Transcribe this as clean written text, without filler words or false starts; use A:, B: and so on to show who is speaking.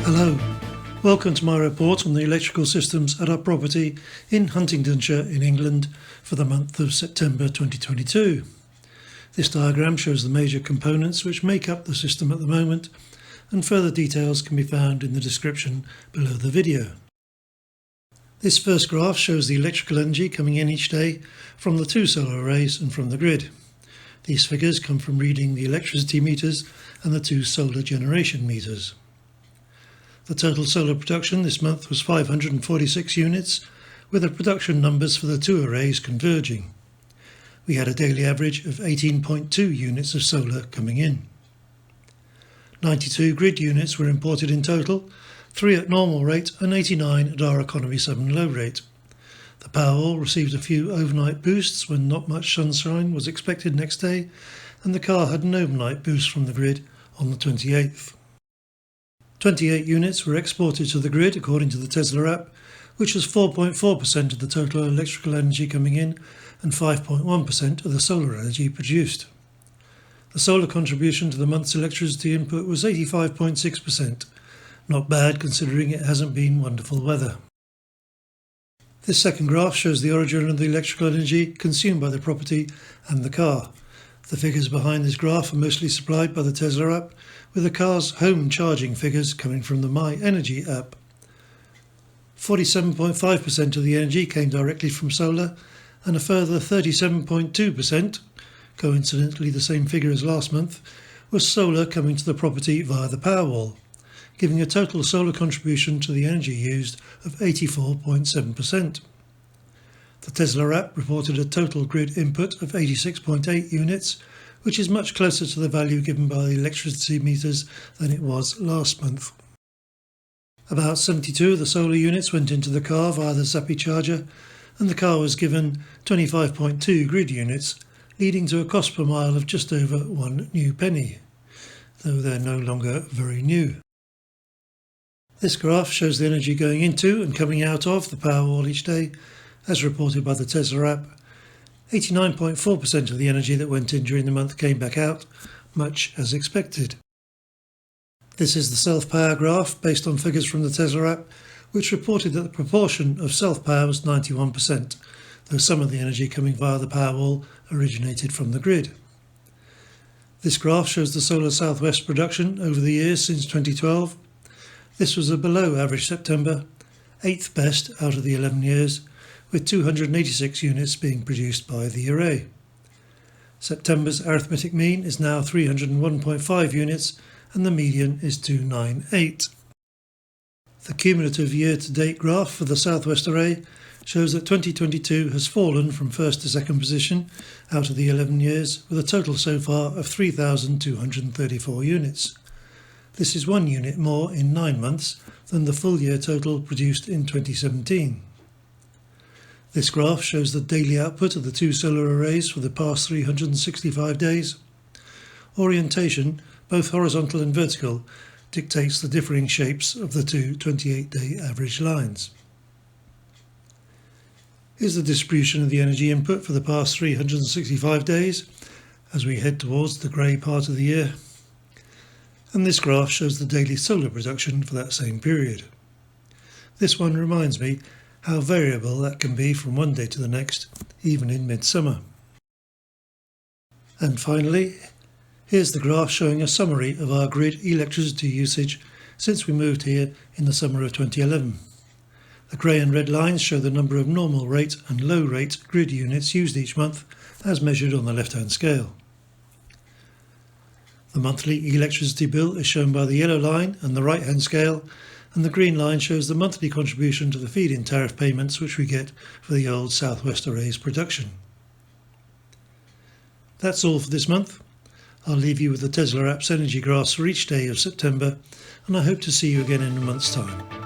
A: Hello, welcome to my report on the electrical systems at our property in Huntingdonshire in England for the month of September 2022. This diagram shows the major components which make up the system at the moment, and further details can be found in the description below the video. This first graph shows the electrical energy coming in each day from the two solar arrays and from the grid. These figures come from reading the electricity meters and the two solar generation meters. The total solar production this month was 546 units, with the production numbers for the two arrays converging. We had a daily average of 18.2 units of solar coming in. 92 grid units were imported in total, 3 at normal rate and 89 at our economy 7 low rate. The Powerwall received a few overnight boosts when not much sunshine was expected next day, and the car had an overnight boost from the grid on the 28th. 28 units were exported to the grid according to the Tesla app, which was 4.4% of the total electrical energy coming in and 5.1% of the solar energy produced. The solar contribution to the month's electricity input was 85.6%, not bad considering it hasn't been wonderful weather. This second graph shows the origin of the electrical energy consumed by the property and the car. The figures behind this graph are mostly supplied by the Tesla app, with the car's home charging figures coming from the My Energy app. 47.5% of the energy came directly from solar, and a further 37.2%, coincidentally the same figure as last month, was solar coming to the property via the Powerwall, giving a total solar contribution to the energy used of 84.7%. The Tesla app reported a total grid input of 86.8 units, which is much closer to the value given by the electricity meters than it was last month. About 72 of the solar units went into the car via the zappi charger, and the car was given 25.2 grid units, leading to a cost per mile of just over 1 new penny, though they're no longer very new. This graph shows the energy going into and coming out of the Powerwall each day, as reported by the Tesla app. 89.4% of the energy that went in during the month came back out, much as expected. This is the self-power graph based on figures from the Tesla app, which reported that the proportion of self-power was 91%, though some of the energy coming via the Powerwall originated from the grid. This graph shows the solar southwest production over the years since 2012. This was a below average September, 8th best out of the 11 years, with 286 units being produced by the array. September's arithmetic mean is now 301.5 units and the median is 298. The cumulative year-to-date graph for the southwest array shows that 2022 has fallen from first to second position out of the 11 years, with a total so far of 3,234 units. This is 1 unit more in 9 months than the full year total produced in 2017. This graph shows the daily output of the two solar arrays for the past 365 days. Orientation, both horizontal and vertical, dictates the differing shapes of the two 28-day average lines. Here's the distribution of the energy input for the past 365 days as we head towards the grey part of the year. And this graph shows the daily solar production for that same period. This one reminds me how variable that can be from one day to the next, even in midsummer. And finally, here's the graph showing a summary of our grid electricity usage since we moved here in the summer of 2011. The grey and red lines show the number of normal rate and low rate grid units used each month as measured on the left-hand scale. The monthly electricity bill is shown by the yellow line and the right-hand scale, and the green line shows the monthly contribution to the feed-in tariff payments which we get for the old Southwest Array's production. That's all for this month. I'll leave you with the Tesla app's energy graphs for each day of September, and I hope to see you again in a month's time.